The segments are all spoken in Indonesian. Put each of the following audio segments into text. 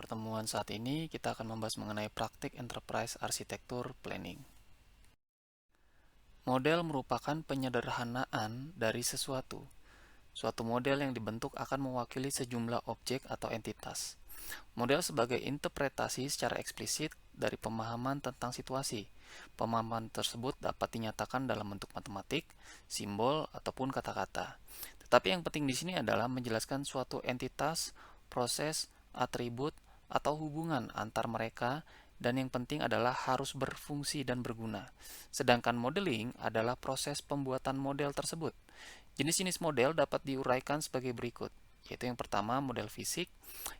pertemuan saat ini kita akan membahas mengenai praktik enterprise arsitektur planning. Model merupakan penyederhanaan dari sesuatu. Suatu model yang dibentuk akan mewakili sejumlah objek atau entitas. Model sebagai interpretasi secara eksplisit dari pemahaman tentang situasi. Pemahaman tersebut dapat dinyatakan dalam bentuk matematik, simbol, ataupun kata-kata. Tetapi yang penting di sini adalah menjelaskan suatu entitas, proses, atribut, atau hubungan antar mereka, dan yang penting adalah harus berfungsi dan berguna. Sedangkan modeling adalah proses pembuatan model tersebut. Jenis-jenis model dapat diuraikan sebagai berikut, yaitu yang pertama model fisik,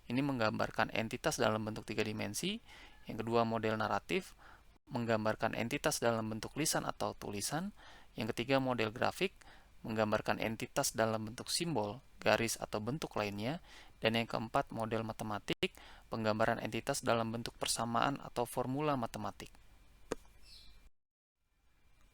ini menggambarkan entitas dalam bentuk 3 dimensi. Yang kedua model naratif, menggambarkan entitas dalam bentuk lisan atau tulisan. Yang ketiga model grafik, menggambarkan entitas dalam bentuk simbol, garis, atau bentuk lainnya. Dan yang keempat model matematik, penggambaran entitas dalam bentuk persamaan atau formula matematik.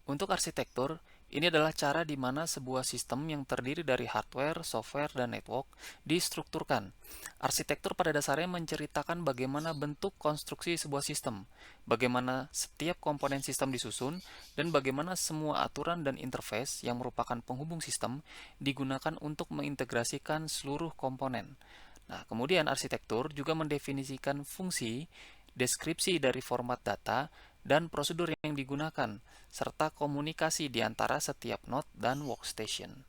Untuk arsitektur, ini adalah cara di mana sebuah sistem yang terdiri dari hardware, software, dan network distrukturkan. Arsitektur pada dasarnya menceritakan bagaimana bentuk konstruksi sebuah sistem, bagaimana setiap komponen sistem disusun, dan bagaimana semua aturan dan interface yang merupakan penghubung sistem digunakan untuk mengintegrasikan seluruh komponen. Nah, kemudian arsitektur juga mendefinisikan fungsi, deskripsi dari format data, dan prosedur yang digunakan, serta komunikasi di antara setiap node dan workstation.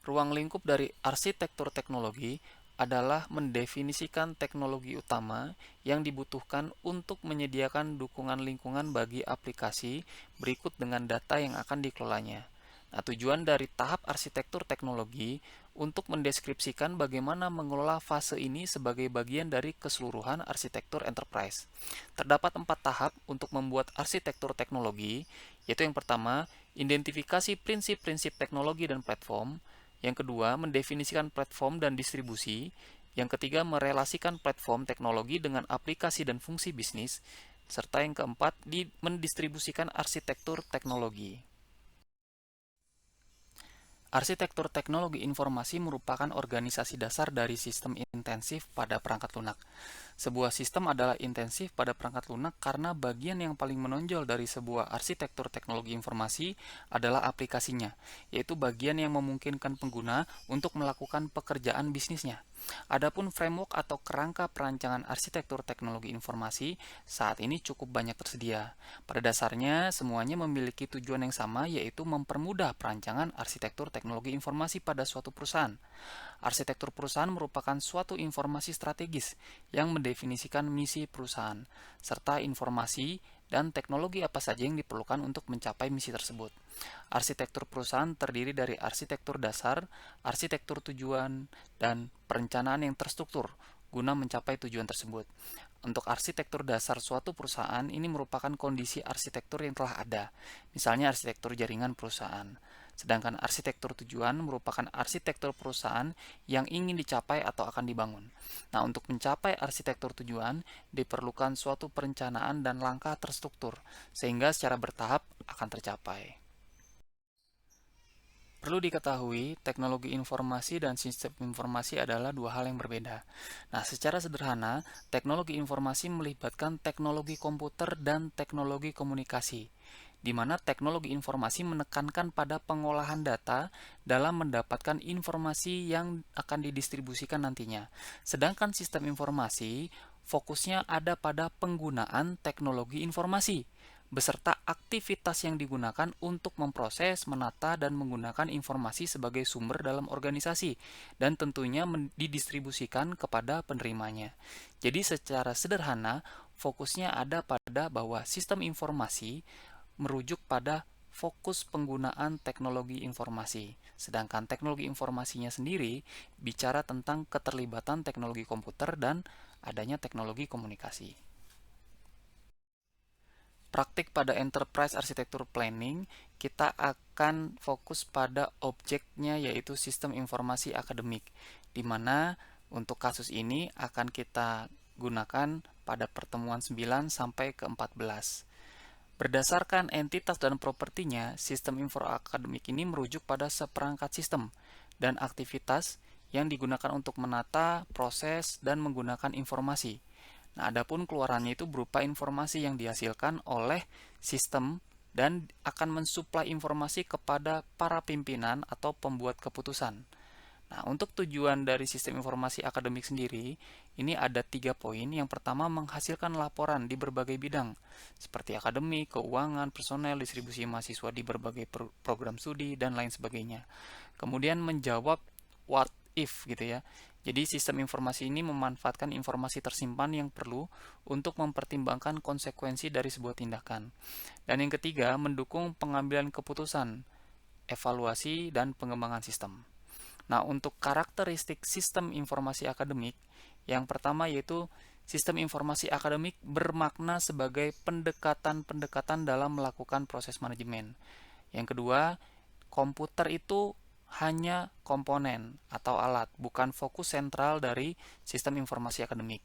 Ruang lingkup dari arsitektur teknologi adalah mendefinisikan teknologi utama yang dibutuhkan untuk menyediakan dukungan lingkungan bagi aplikasi berikut dengan data yang akan dikelolanya. Nah, tujuan dari tahap arsitektur teknologi untuk mendeskripsikan bagaimana mengelola fase ini sebagai bagian dari keseluruhan arsitektur enterprise. Terdapat 4 tahap untuk membuat arsitektur teknologi, yaitu yang pertama, identifikasi prinsip-prinsip teknologi dan platform. Yang kedua, mendefinisikan platform dan distribusi. Yang ketiga, merelasikan platform teknologi dengan aplikasi dan fungsi bisnis. Serta yang keempat, mendistribusikan arsitektur teknologi. Arsitektur teknologi informasi merupakan organisasi dasar dari sistem intensif pada perangkat lunak. Sebuah sistem adalah intensif pada perangkat lunak karena bagian yang paling menonjol dari sebuah arsitektur teknologi informasi adalah aplikasinya, yaitu bagian yang memungkinkan pengguna untuk melakukan pekerjaan bisnisnya. Adapun framework atau kerangka perancangan arsitektur teknologi informasi saat ini cukup banyak tersedia. Pada dasarnya, semuanya memiliki tujuan yang sama, yaitu mempermudah perancangan arsitektur teknologi informasi pada suatu perusahaan. Arsitektur perusahaan merupakan suatu informasi strategis yang mendefinisikan misi perusahaan, serta informasi dan teknologi apa saja yang diperlukan untuk mencapai misi tersebut. Arsitektur perusahaan terdiri dari arsitektur dasar, arsitektur tujuan, dan perencanaan yang terstruktur guna mencapai tujuan tersebut. Untuk arsitektur dasar suatu perusahaan, ini merupakan kondisi arsitektur yang telah ada, misalnya arsitektur jaringan perusahaan. Sedangkan arsitektur tujuan merupakan arsitektur perusahaan yang ingin dicapai atau akan dibangun. Nah, untuk mencapai arsitektur tujuan, diperlukan suatu perencanaan dan langkah terstruktur, sehingga secara bertahap akan tercapai. Perlu diketahui, teknologi informasi dan sistem informasi adalah dua hal yang berbeda. Nah, secara sederhana, teknologi informasi melibatkan teknologi komputer dan teknologi komunikasi, di mana teknologi informasi menekankan pada pengolahan data dalam mendapatkan informasi yang akan didistribusikan nantinya. Sedangkan sistem informasi fokusnya ada pada penggunaan teknologi informasi beserta aktivitas yang digunakan untuk memproses, menata, dan menggunakan informasi sebagai sumber dalam organisasi, dan tentunya didistribusikan kepada penerimanya. Jadi secara sederhana, fokusnya ada pada bahwa sistem informasi merujuk pada fokus penggunaan teknologi informasi. Sedangkan teknologi informasinya sendiri bicara tentang keterlibatan teknologi komputer dan adanya teknologi komunikasi. Praktik pada enterprise arsitektur planning, kita akan fokus pada objeknya yaitu sistem informasi akademik, di mana untuk kasus ini akan kita gunakan pada pertemuan 9 sampai ke 14. Berdasarkan entitas dan propertinya, sistem info akademik ini merujuk pada seperangkat sistem dan aktivitas yang digunakan untuk menata, proses, dan menggunakan informasi. Nah, adapun keluarannya itu berupa informasi yang dihasilkan oleh sistem dan akan mensuplai informasi kepada para pimpinan atau pembuat keputusan. Nah, untuk tujuan dari sistem informasi akademik sendiri, ini ada 3 poin. Yang pertama, menghasilkan laporan di berbagai bidang, seperti akademik, keuangan, personel, distribusi mahasiswa di berbagai program studi, dan lain sebagainya. Kemudian menjawab what if gitu ya. Jadi sistem informasi ini memanfaatkan informasi tersimpan yang perlu untuk mempertimbangkan konsekuensi dari sebuah tindakan. Dan yang ketiga, mendukung pengambilan keputusan, evaluasi, dan pengembangan sistem. Nah, untuk karakteristik sistem informasi akademik, yang pertama yaitu sistem informasi akademik bermakna sebagai pendekatan-pendekatan dalam melakukan proses manajemen. Yang kedua, komputer itu hanya komponen atau alat, bukan fokus sentral dari sistem informasi akademik.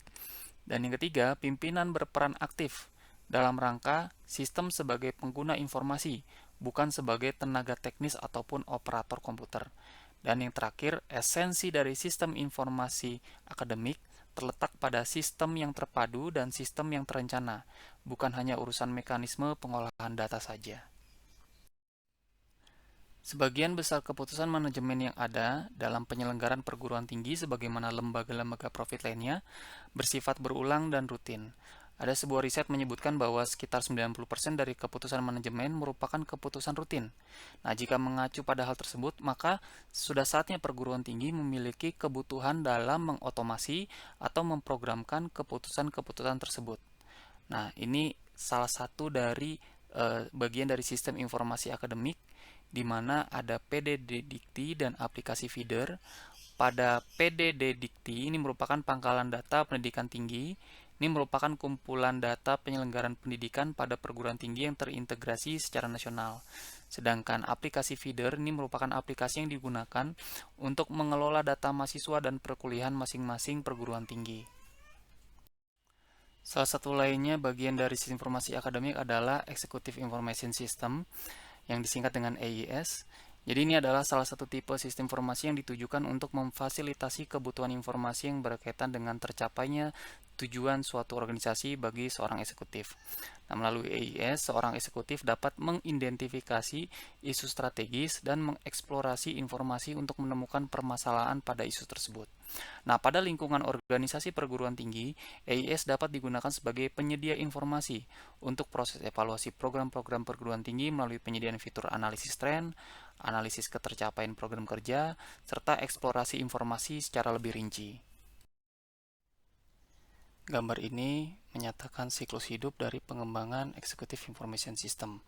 Dan yang ketiga, pimpinan berperan aktif dalam rangka sistem sebagai pengguna informasi, bukan sebagai tenaga teknis ataupun operator komputer. Dan yang terakhir, esensi dari sistem informasi akademik terletak pada sistem yang terpadu dan sistem yang terencana, bukan hanya urusan mekanisme pengolahan data saja. Sebagian besar keputusan manajemen yang ada dalam penyelenggaraan perguruan tinggi sebagaimana lembaga-lembaga profit lainnya bersifat berulang dan rutin. Ada sebuah riset menyebutkan bahwa sekitar 90% dari keputusan manajemen merupakan keputusan rutin. Nah, jika mengacu pada hal tersebut, maka sudah saatnya perguruan tinggi memiliki kebutuhan dalam mengotomasi atau memprogramkan keputusan-keputusan tersebut. Nah, ini salah satu dari bagian dari sistem informasi akademik di mana ada PDD Dikti dan aplikasi feeder. Pada PDD Dikti ini merupakan pangkalan data pendidikan tinggi. Ini merupakan kumpulan data penyelenggaraan pendidikan pada perguruan tinggi yang terintegrasi secara nasional. Sedangkan aplikasi feeder ini merupakan aplikasi yang digunakan untuk mengelola data mahasiswa dan perkuliahan masing-masing perguruan tinggi. Salah satu lainnya bagian dari sistem informasi akademik adalah Executive Information System yang disingkat dengan EIS. Jadi ini adalah salah satu tipe sistem informasi yang ditujukan untuk memfasilitasi kebutuhan informasi yang berkaitan dengan tercapainya tujuan suatu organisasi bagi seorang eksekutif. Nah, melalui EIS, seorang eksekutif dapat mengidentifikasi isu strategis dan mengeksplorasi informasi untuk menemukan permasalahan pada isu tersebut. Nah, pada lingkungan organisasi perguruan tinggi, EIS dapat digunakan sebagai penyedia informasi untuk proses evaluasi program-program perguruan tinggi melalui penyediaan fitur analisis tren, analisis ketercapaian program kerja, serta eksplorasi informasi secara lebih rinci. Gambar ini menyatakan siklus hidup dari pengembangan Executive Information System.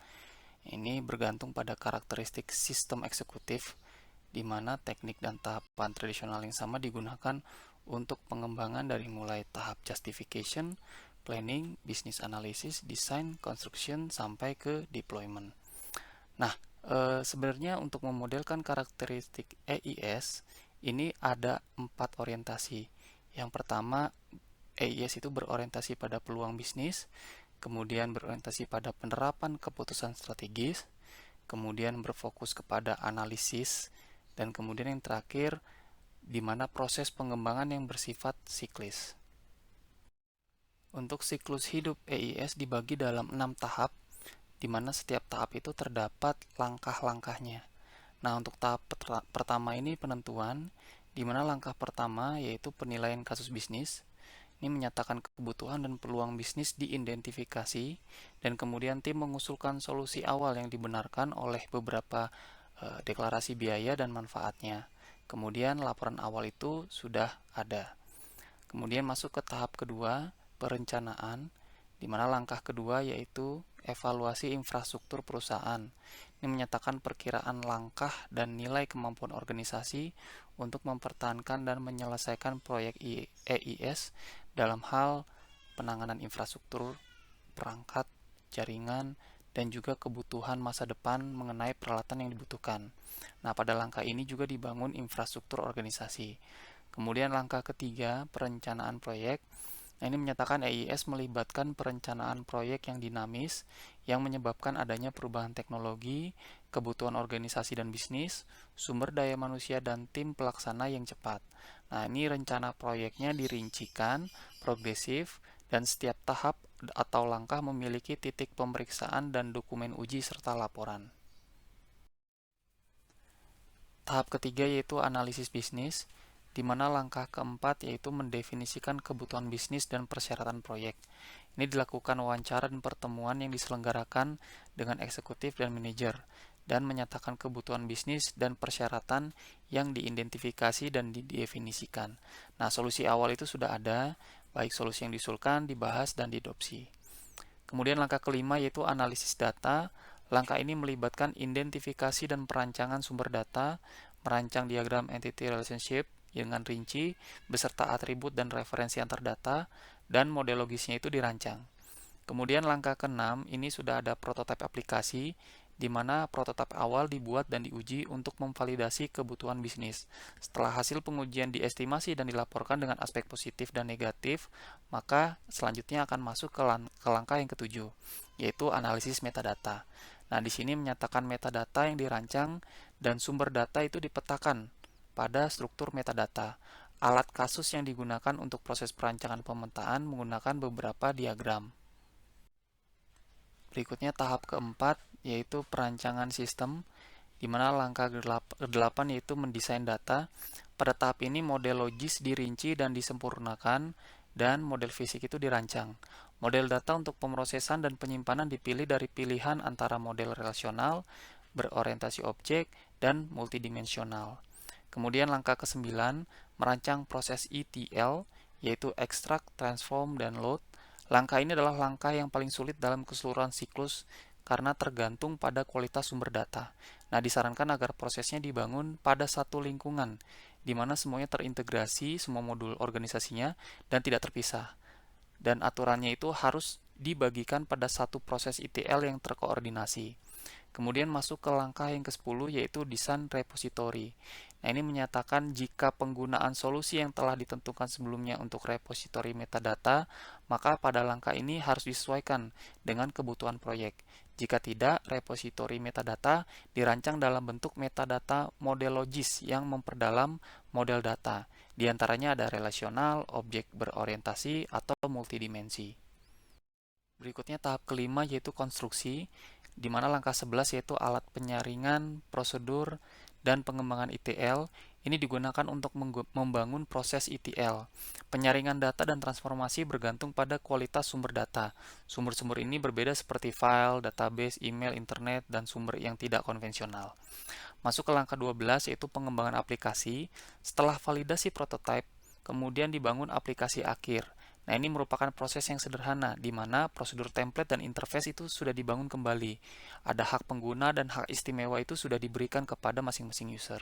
Ini bergantung pada karakteristik sistem eksekutif, di mana teknik dan tahapan tradisional yang sama digunakan untuk pengembangan dari mulai tahap justification, planning, business analysis, design, construction, sampai ke deployment. Nah, sebenarnya untuk memodelkan karakteristik EIS, ini ada 4 orientasi. Yang pertama, EIS itu berorientasi pada peluang bisnis, kemudian berorientasi pada penerapan keputusan strategis, kemudian berfokus kepada analisis, dan kemudian yang terakhir, di mana proses pengembangan yang bersifat siklis. Untuk siklus hidup EIS dibagi dalam 6 tahap, di mana setiap tahap itu terdapat langkah-langkahnya. Nah, untuk tahap pertama ini penentuan, di mana langkah pertama yaitu penilaian kasus bisnis. Ini menyatakan kebutuhan dan peluang bisnis diidentifikasi, dan kemudian tim mengusulkan solusi awal yang dibenarkan oleh beberapa deklarasi biaya dan manfaatnya. Kemudian laporan awal itu sudah ada. Kemudian masuk ke tahap kedua, perencanaan, di mana langkah kedua yaitu evaluasi infrastruktur perusahaan. Ini menyatakan perkiraan langkah dan nilai kemampuan organisasi untuk mempertahankan dan menyelesaikan proyek EIS dalam hal penanganan infrastruktur, perangkat, jaringan, dan juga kebutuhan masa depan mengenai peralatan yang dibutuhkan. Nah, pada langkah ini juga dibangun infrastruktur organisasi. Kemudian langkah ketiga, perencanaan proyek. Nah, ini menyatakan EIS melibatkan perencanaan proyek yang dinamis yang menyebabkan adanya perubahan teknologi, kebutuhan organisasi dan bisnis, sumber daya manusia dan tim pelaksana yang cepat. Nah, ini rencana proyeknya dirincikan, progresif, dan setiap tahap atau langkah memiliki titik pemeriksaan dan dokumen uji serta laporan. Tahap ketiga yaitu analisis bisnis, di mana langkah keempat yaitu mendefinisikan kebutuhan bisnis dan persyaratan proyek. Ini dilakukan wawancara dan pertemuan yang diselenggarakan dengan eksekutif dan manajer, dan menyatakan kebutuhan bisnis dan persyaratan yang diidentifikasi dan didefinisikan. Nah, solusi awal itu sudah ada, baik solusi yang diusulkan, dibahas, dan diadopsi. Kemudian langkah kelima yaitu analisis data. Langkah ini melibatkan identifikasi dan perancangan sumber data, merancang diagram entity relationship dengan rinci, beserta atribut dan referensi antar data, dan model logisnya itu dirancang. Kemudian langkah keenam ini sudah ada prototipe aplikasi, di mana prototipe awal dibuat dan diuji untuk memvalidasi kebutuhan bisnis. Setelah hasil pengujian diestimasi dan dilaporkan dengan aspek positif dan negatif, maka selanjutnya akan masuk ke langkah yang ketujuh, yaitu analisis metadata. Nah, di sini menyatakan metadata yang dirancang dan sumber data itu dipetakan pada struktur metadata. Alat kasus yang digunakan untuk proses perancangan pemetaan menggunakan beberapa diagram. Berikutnya tahap keempat yaitu perancangan sistem, di mana langkah ke-8 yaitu mendesain data. Pada tahap ini model logis dirinci dan disempurnakan dan model fisik itu dirancang. Model data untuk pemrosesan dan penyimpanan dipilih dari pilihan antara model relasional, berorientasi objek, dan multidimensional. Kemudian langkah ke-9 merancang proses ETL yaitu extract, transform, dan load. Langkah ini adalah langkah yang paling sulit dalam keseluruhan siklus karena tergantung pada kualitas sumber data. Nah, disarankan agar prosesnya dibangun pada satu lingkungan, di mana semuanya terintegrasi, semua modul organisasinya, dan tidak terpisah. Dan aturannya itu harus dibagikan pada satu proses ETL yang terkoordinasi. Kemudian masuk ke langkah yang ke-10 yaitu desain repository. Nah, ini menyatakan jika penggunaan solusi yang telah ditentukan sebelumnya untuk repository metadata, maka pada langkah ini harus disesuaikan dengan kebutuhan proyek. Jika tidak, repository metadata dirancang dalam bentuk metadata model logis yang memperdalam model data. Di antaranya ada relasional, objek berorientasi, atau multidimensi. Berikutnya tahap kelima yaitu konstruksi, di mana langkah 11 yaitu alat penyaringan, prosedur, dan pengembangan ETL. Ini digunakan untuk membangun proses ETL. Penyaringan data dan transformasi bergantung pada kualitas sumber data. Sumber-sumber ini berbeda seperti file, database, email, internet, dan sumber yang tidak konvensional. Masuk ke langkah 12 yaitu pengembangan aplikasi. Setelah validasi prototipe, kemudian dibangun aplikasi akhir. Nah, ini merupakan proses yang sederhana, di mana prosedur template dan interface itu sudah dibangun kembali. Ada hak pengguna dan hak istimewa itu sudah diberikan kepada masing-masing user.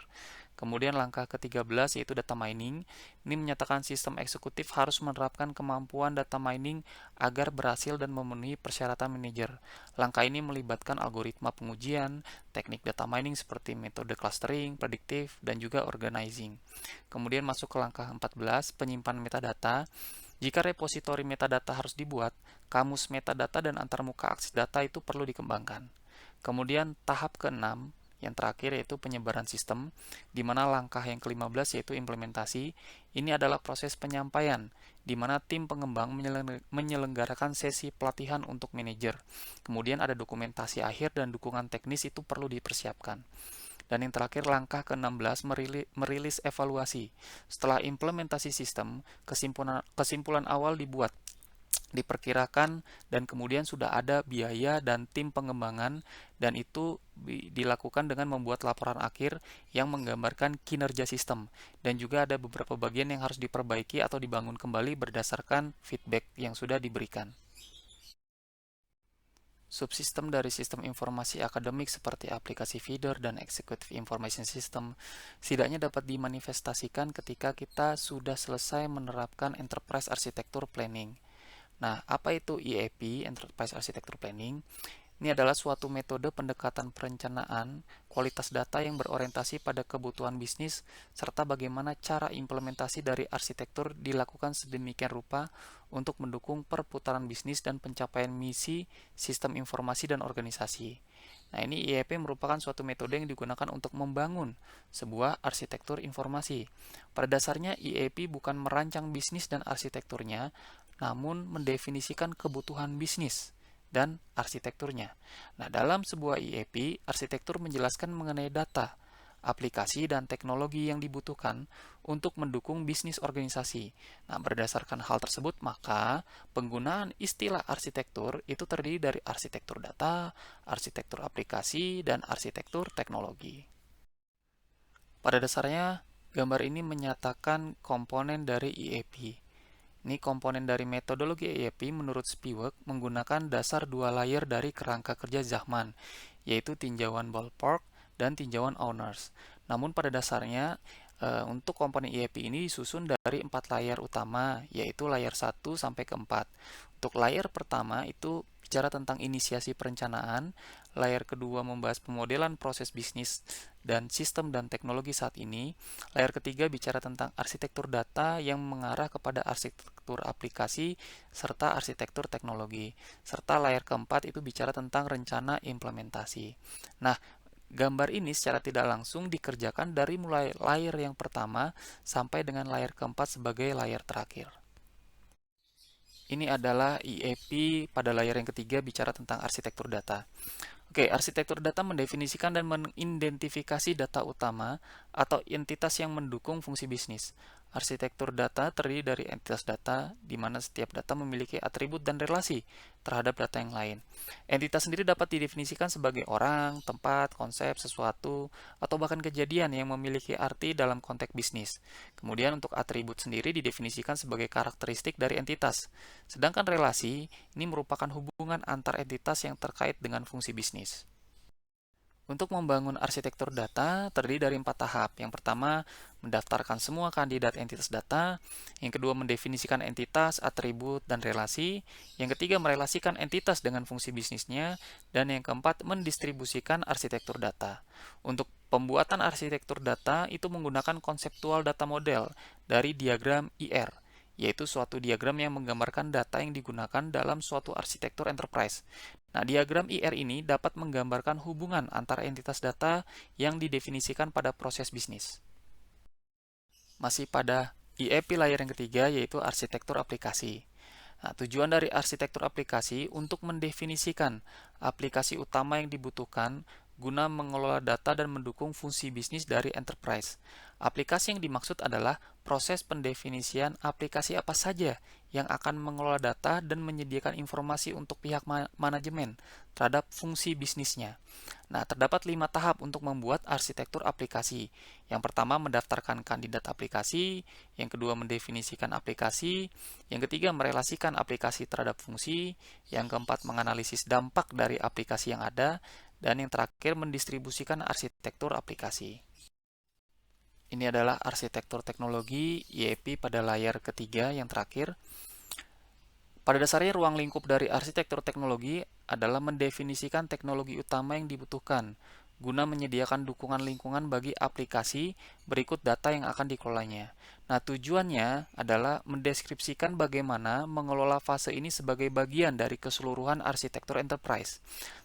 Kemudian langkah ke-13 yaitu data mining. Ini menyatakan sistem eksekutif harus menerapkan kemampuan data mining agar berhasil dan memenuhi persyaratan manajer. Langkah ini melibatkan algoritma pengujian, teknik data mining seperti metode clustering, prediktif, dan juga organizing. Kemudian masuk ke langkah 14, penyimpanan metadata. Jika repositori metadata harus dibuat, kamus metadata dan antarmuka akses data itu perlu dikembangkan. Kemudian tahap ke-6, yang terakhir yaitu penyebaran sistem, di mana langkah yang ke-15 yaitu implementasi. Ini adalah proses penyampaian, di mana tim pengembang menyelenggarakan sesi pelatihan untuk manajer. Kemudian ada dokumentasi akhir dan dukungan teknis itu perlu dipersiapkan. Dan yang terakhir langkah ke-16 merilis evaluasi. Setelah implementasi sistem, kesimpulan awal dibuat, diperkirakan, dan kemudian sudah ada biaya dan tim pengembangan, dan itu dilakukan dengan membuat laporan akhir yang menggambarkan kinerja sistem, dan juga ada beberapa bagian yang harus diperbaiki atau dibangun kembali berdasarkan feedback yang sudah diberikan. Subsistem dari sistem informasi akademik seperti aplikasi feeder dan executive information system setidaknya dapat dimanifestasikan ketika kita sudah selesai menerapkan enterprise architecture planning. Nah, apa itu EAP, Enterprise Architecture Planning? Ini adalah suatu metode pendekatan perencanaan kualitas data yang berorientasi pada kebutuhan bisnis serta bagaimana cara implementasi dari arsitektur dilakukan sedemikian rupa untuk mendukung perputaran bisnis dan pencapaian misi sistem informasi dan organisasi. Nah, ini IEP merupakan suatu metode yang digunakan untuk membangun sebuah arsitektur informasi. Pada dasarnya, IEP bukan merancang bisnis dan arsitekturnya, namun mendefinisikan kebutuhan bisnis dan arsitekturnya. Nah, dalam sebuah IEP, arsitektur menjelaskan mengenai data, aplikasi, dan teknologi yang dibutuhkan untuk mendukung bisnis organisasi. Nah, berdasarkan hal tersebut, maka penggunaan istilah arsitektur itu terdiri dari arsitektur data, arsitektur aplikasi, dan arsitektur teknologi. Pada dasarnya, gambar ini menyatakan komponen dari IEP. Ini komponen dari metodologi IEP menurut Spiewak menggunakan dasar dua layer dari kerangka kerja Zahman, yaitu tinjauan ballpark dan tinjauan owners. Namun pada dasarnya untuk komponen IEP ini disusun dari 4 layer utama, yaitu layer 1 sampai ke 4. Untuk layer pertama itu bicara tentang inisiasi perencanaan, layer kedua membahas pemodelan proses bisnis dan sistem dan teknologi saat ini, layer ketiga bicara tentang arsitektur data yang mengarah kepada arsitektur aplikasi serta arsitektur teknologi, serta layer keempat itu bicara tentang rencana implementasi. Nah, gambar ini secara tidak langsung dikerjakan dari mulai layer yang pertama sampai dengan layer keempat sebagai layer terakhir. Ini adalah IEP pada layer yang ketiga bicara tentang arsitektur data. Oke, arsitektur data mendefinisikan dan mengidentifikasi data utama atau entitas yang mendukung fungsi bisnis. Arsitektur data terdiri dari entitas data, di mana setiap data memiliki atribut dan relasi terhadap data yang lain. Entitas sendiri dapat didefinisikan sebagai orang, tempat, konsep, sesuatu, atau bahkan kejadian yang memiliki arti dalam konteks bisnis. Kemudian untuk atribut sendiri didefinisikan sebagai karakteristik dari entitas. Sedangkan relasi ini merupakan hubungan antar entitas yang terkait dengan fungsi bisnis. Untuk membangun arsitektur data terdiri dari 4 tahap. Yang pertama, mendaftarkan semua kandidat entitas data. Yang kedua, mendefinisikan entitas, atribut, dan relasi. Yang ketiga, merelasikan entitas dengan fungsi bisnisnya. Dan yang keempat, mendistribusikan arsitektur data. Untuk pembuatan arsitektur data itu menggunakan konseptual data model dari diagram IR, yaitu suatu diagram yang menggambarkan data yang digunakan dalam suatu arsitektur enterprise. Nah, diagram IR ini dapat menggambarkan hubungan antara entitas data yang didefinisikan pada proses bisnis. Masih pada IEP layer yang ketiga, yaitu arsitektur aplikasi. Nah, tujuan dari arsitektur aplikasi untuk mendefinisikan aplikasi utama yang dibutuhkan guna mengelola data dan mendukung fungsi bisnis dari enterprise. Aplikasi yang dimaksud adalah proses pendefinisian aplikasi apa saja yang akan mengelola data dan menyediakan informasi untuk pihak manajemen terhadap fungsi bisnisnya. Nah, terdapat 5 tahap untuk membuat arsitektur aplikasi. Yang pertama, mendaftarkan kandidat aplikasi. Yang kedua, mendefinisikan aplikasi. Yang ketiga, merelasikan aplikasi terhadap fungsi. Yang keempat, menganalisis dampak dari aplikasi yang ada. Dan yang terakhir, mendistribusikan arsitektur aplikasi. Ini adalah arsitektur teknologi IEP pada layar ketiga yang terakhir. Pada dasarnya, ruang lingkup dari arsitektur teknologi adalah mendefinisikan teknologi utama yang dibutuhkan guna menyediakan dukungan lingkungan bagi aplikasi berikut data yang akan dikelolanya. Nah, tujuannya adalah mendeskripsikan bagaimana mengelola fase ini sebagai bagian dari keseluruhan arsitektur enterprise.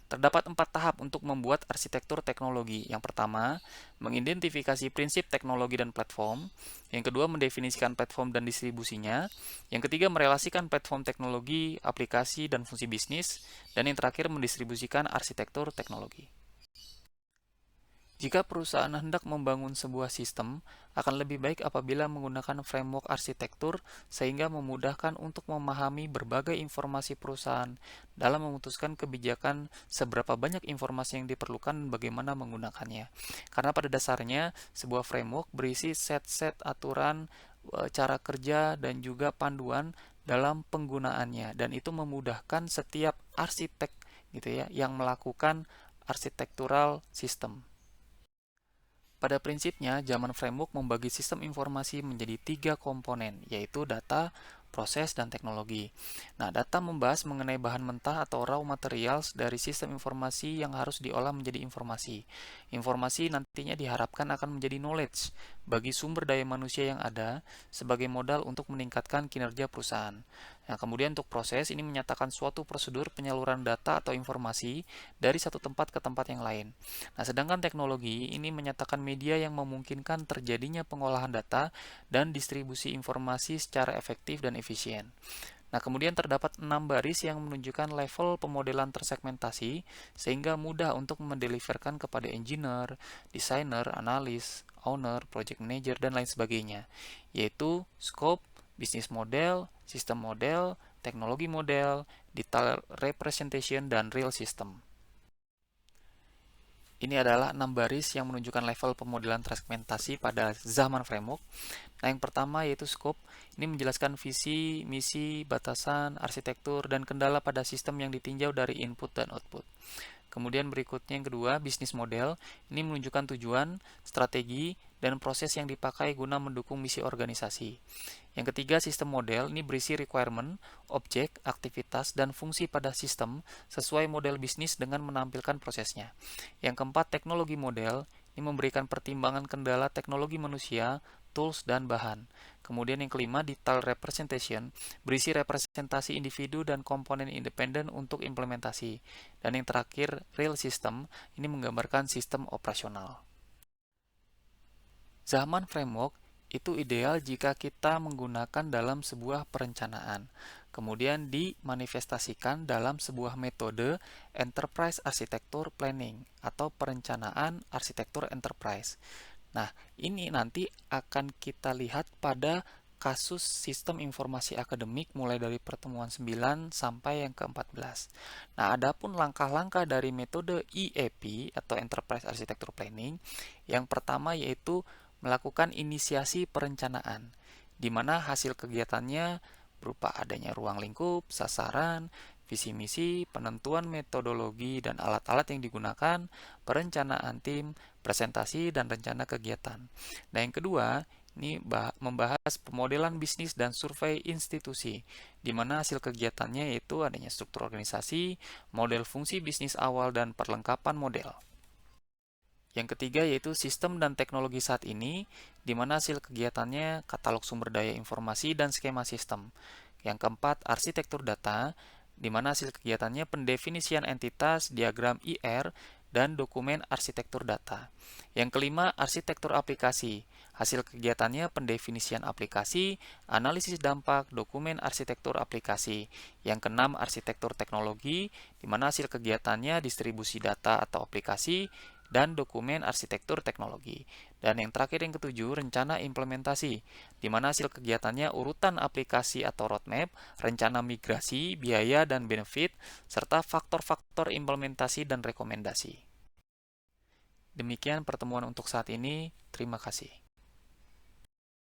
Terdapat 4 tahap untuk membuat arsitektur teknologi. Yang pertama, mengidentifikasi prinsip teknologi dan platform. Yang kedua, mendefinisikan platform dan distribusinya. Yang ketiga, merelasikan platform teknologi, aplikasi, dan fungsi bisnis. Dan yang terakhir, mendistribusikan arsitektur teknologi. Jika perusahaan hendak membangun sebuah sistem, akan lebih baik apabila menggunakan framework arsitektur sehingga memudahkan untuk memahami berbagai informasi perusahaan dalam memutuskan kebijakan seberapa banyak informasi yang diperlukan dan bagaimana menggunakannya. Karena pada dasarnya sebuah framework berisi set-set aturan, cara kerja, dan juga panduan dalam penggunaannya, dan itu memudahkan setiap arsitek gitu ya yang melakukan arsitektural system. Pada prinsipnya, zaman framework membagi sistem informasi menjadi 3 komponen, yaitu data, proses, dan teknologi. Nah, data membahas mengenai bahan mentah atau raw materials dari sistem informasi yang harus diolah menjadi informasi. Informasi nantinya diharapkan akan menjadi knowledge bagi sumber daya manusia yang ada sebagai modal untuk meningkatkan kinerja perusahaan. Nah, kemudian untuk proses ini menyatakan suatu prosedur penyaluran data atau informasi dari satu tempat ke tempat yang lain. Nah, sedangkan teknologi ini menyatakan media yang memungkinkan terjadinya pengolahan data dan distribusi informasi secara efektif dan efisien. Nah, kemudian terdapat 6 baris yang menunjukkan level pemodelan tersegmentasi sehingga mudah untuk mendeliverkan kepada engineer, designer, analis, owner, project manager, dan lain sebagainya, yaitu scope, bisnis model, sistem model, teknologi model, detail representation, dan real system. Ini adalah 6 baris yang menunjukkan level pemodelan tersegmentasi pada zaman framework. Nah, yang pertama yaitu scope. Ini menjelaskan visi, misi, batasan, arsitektur, dan kendala pada sistem yang ditinjau dari input dan output. Kemudian berikutnya yang kedua, bisnis model. Ini menunjukkan tujuan, strategi, dan proses yang dipakai guna mendukung misi organisasi. Yang ketiga, sistem model. Ini berisi requirement, objek, aktivitas, dan fungsi pada sistem sesuai model bisnis dengan menampilkan prosesnya. Yang keempat, teknologi model. Ini memberikan pertimbangan kendala teknologi manusia, tools, dan bahan. Kemudian yang kelima, detail representation, berisi representasi individu dan komponen independen untuk implementasi. Dan yang terakhir, real system, ini menggambarkan sistem operasional. Zaman framework itu ideal jika kita menggunakan dalam sebuah perencanaan, kemudian dimanifestasikan dalam sebuah metode Enterprise Architecture Planning atau perencanaan arsitektur enterprise. Nah, ini nanti akan kita lihat pada kasus sistem informasi akademik mulai dari pertemuan 9 sampai yang ke-14. Nah, adapun langkah-langkah dari metode EAP atau Enterprise Architecture Planning, yang pertama yaitu melakukan inisiasi perencanaan, di mana hasil kegiatannya berupa adanya ruang lingkup, sasaran, visi misi, penentuan metodologi dan alat-alat yang digunakan, perencanaan tim, presentasi, dan rencana kegiatan. Nah, yang kedua, ini membahas pemodelan bisnis dan survei institusi, di mana hasil kegiatannya yaitu adanya struktur organisasi, model fungsi bisnis awal, dan perlengkapan model. Yang ketiga yaitu sistem dan teknologi saat ini, di mana hasil kegiatannya katalog sumber daya informasi dan skema sistem. Yang keempat, arsitektur data, di mana hasil kegiatannya pendefinisian entitas, diagram IR, dan dokumen arsitektur data. Yang kelima, arsitektur aplikasi. Hasil kegiatannya pendefinisian aplikasi, analisis dampak, dokumen arsitektur aplikasi. Yang keenam, arsitektur teknologi, di mana hasil kegiatannya distribusi data atau aplikasi, dan dokumen arsitektur teknologi. Dan yang terakhir yang ketujuh, rencana implementasi, di mana hasil kegiatannya urutan aplikasi atau roadmap, rencana migrasi, biaya dan benefit, serta faktor-faktor implementasi dan rekomendasi. Demikian pertemuan untuk saat ini. Terima kasih.